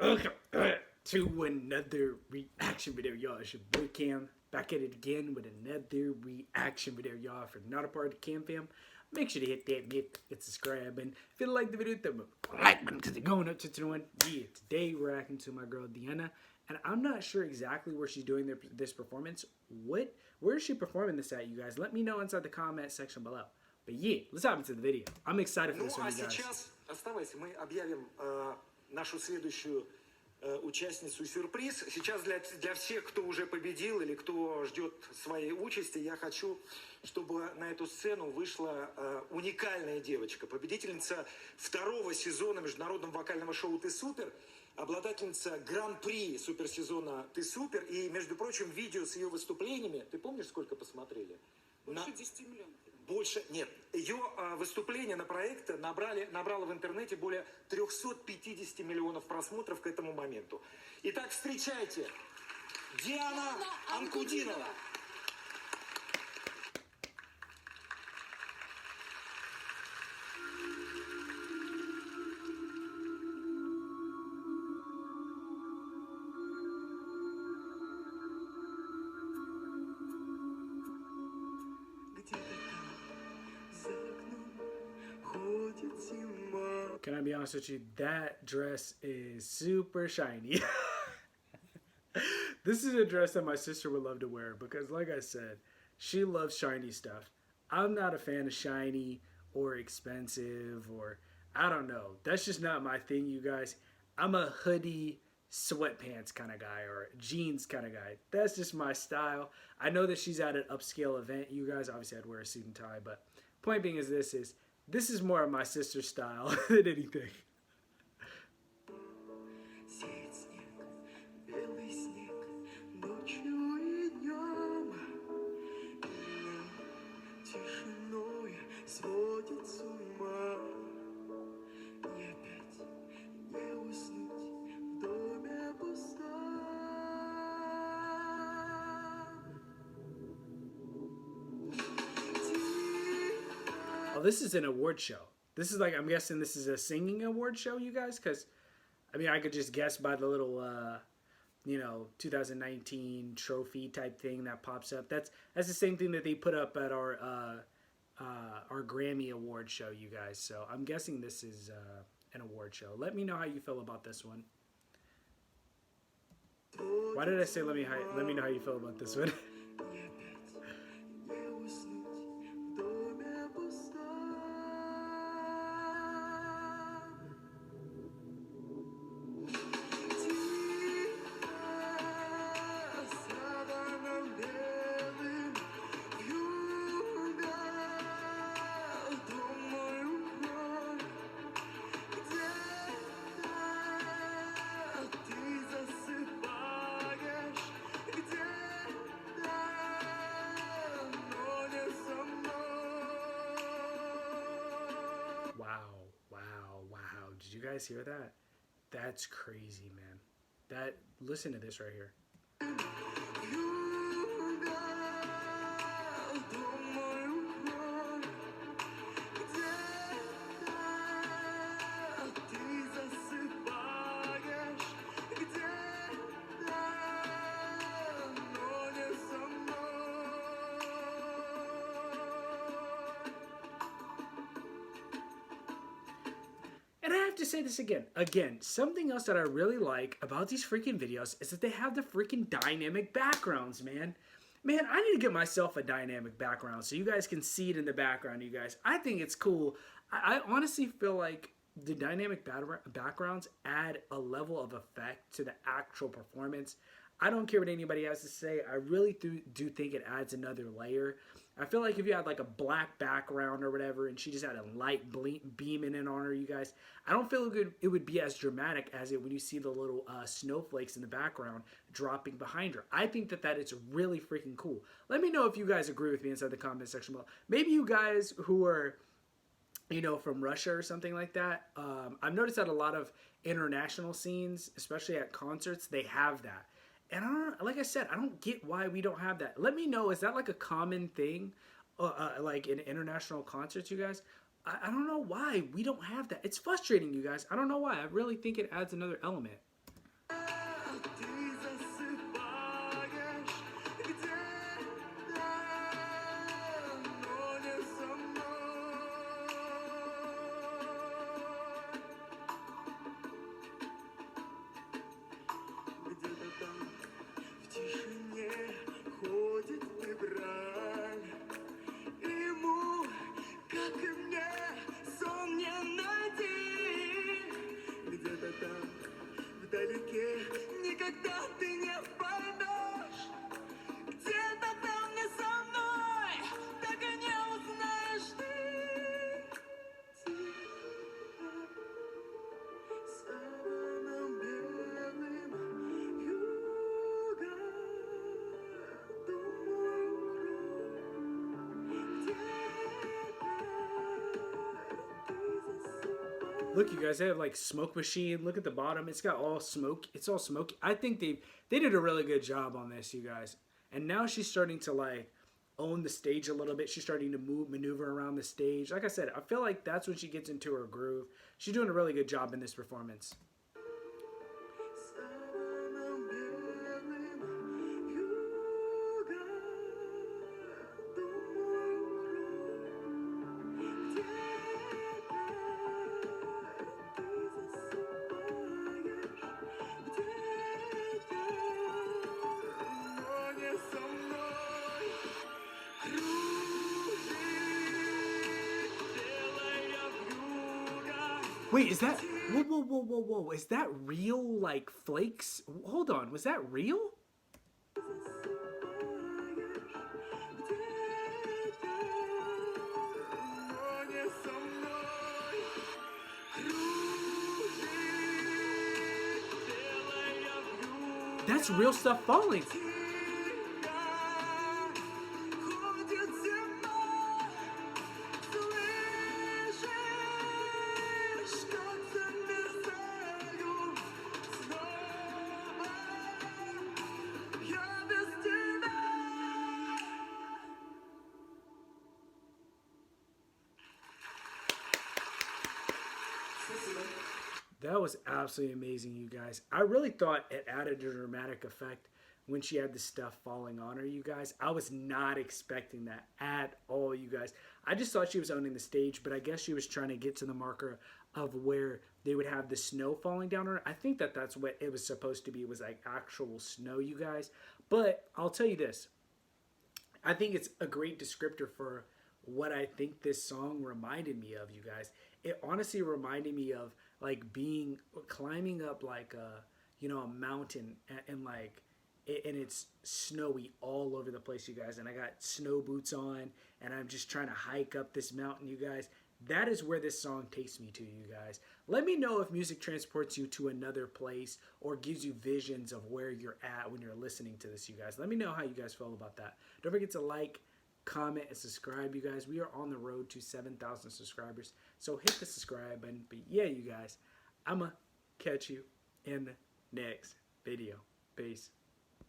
Welcome to another reaction video, y'all. It's your boy Cam back at it again with another reaction video, y'all. If you're not a part of the Cam fam, make sure to hit that hit subscribe, and if you like the video, hit the like button because it's going up to 21. Yeah, today we're reacting to my girl Diana, and I'm not sure exactly where she's doing this performance. Where is she performing this at, you guys? Let me know inside the comment section below. But yeah, let's hop into the video. I'm excited for this one, you guys. Сейчас, оставайся, мы объявим нашу следующую участницу сюрприз. Сейчас для всех, кто уже победил или кто ждет своей участи, я хочу, чтобы на эту сцену вышла уникальная девочка, победительница второго сезона международного вокального шоу «Ты супер», обладательница гран-при суперсезона «Ты супер». И, между прочим, видео с ее выступлениями, ты помнишь, сколько посмотрели? Больше 10 миллионов. Больше, нет, ее выступление на проекте набрало в интернете более 350 миллионов просмотров к этому моменту. Итак, встречайте, Диана Анкудинова. Can I be honest with you? That dress is super shiny. This is a dress that my sister would love to wear because, like I said, she loves shiny stuff. I'm not a fan of shiny or expensive, or I don't know. That's just not my thing, you guys. I'm a hoodie, sweatpants kind of guy, or jeans kind of guy. That's just my style. I know that she's at an upscale event, you guys. Obviously, I'd wear a suit and tie, but point being is this is more of my sister's style than anything. Oh, this is an award show. This is like, I'm guessing this is a singing award show, you guys, because, I mean, I could just guess by the little, 2019 trophy type thing that pops up. That's the same thing that they put up at our Grammy award show, you guys. So I'm guessing this is an award show. Let me know how you feel about this one. Why did I say let me know how you feel about this one? Wow. Did you guys hear that? That's crazy, man. Listen to this right here. And I have to say this again, something else that I really like about these freaking videos is that they have the freaking dynamic backgrounds, man. Man, I need to get myself a dynamic background so you guys can see it in the background, you guys. I think it's cool. I honestly feel like the dynamic backgrounds add a level of effect to the actual performance. I don't care what anybody has to say. I really do think it adds another layer. I feel like if you had like a black background or whatever and she just had a light beaming in on her, you guys, I don't feel it would be as dramatic as it when you see the little snowflakes in the background dropping behind her. I think that is really freaking cool. Let me know if you guys agree with me inside the comment section below. Maybe you guys who are, from Russia or something like that. I've noticed that a lot of international scenes, especially at concerts, they have that. And like I said, I don't get why we don't have that. Let me know, is that like a common thing, like in international concerts, you guys? I don't know why we don't have that. It's frustrating, you guys. I don't know why. I really think it adds another element. ты засыпаешь где-то, но не со мной. Где-то там в тишине ходит выбраль. Ему, как и мне, сон не найти. Где-то там вдалеке никогда ты не поймешь. Где-то там не со мной, так и не узнаешь ты. Тихо, саваном белым, вьюга, думаю, Look, you guys, they have like smoke machine. Look at the bottom. It's got all smoke. It's all smoky. I think they did a really good job on this, you guys. And now she's starting to like own the stage a little bit. She's starting to maneuver around the stage. Like I said, I feel like that's when she gets into her groove. She's doing a really good job in this performance. Wait, is that... Whoa, whoa, whoa, whoa, whoa. Is that real, like, flakes? Hold on. Was that real? That's real stuff falling. That was absolutely amazing, you guys. I really thought it added a dramatic effect when she had the stuff falling on her, you guys. I was not expecting that at all, you guys. I just thought she was owning the stage, but I guess she was trying to get to the marker of where they would have the snow falling down on her. I think that that's what it was supposed to be. It was like actual snow, you guys. But I'll tell you this. I think it's a great descriptor for what I think this song reminded me of, you guys. It honestly reminded me of like climbing up like a mountain and like and it's snowy all over the place, you guys, and I got snow boots on and I'm just trying to hike up this mountain, you guys. That is where this song takes me to, you guys. Let me know if music transports you to another place or gives you visions of where you're at when you're listening to this, you guys. Let me know how you guys feel about that. Don't forget to like, comment, and subscribe, you guys. We are on the road to 7,000 subscribers, so hit the subscribe button. But yeah, you guys, I'ma catch you in the next video. Peace.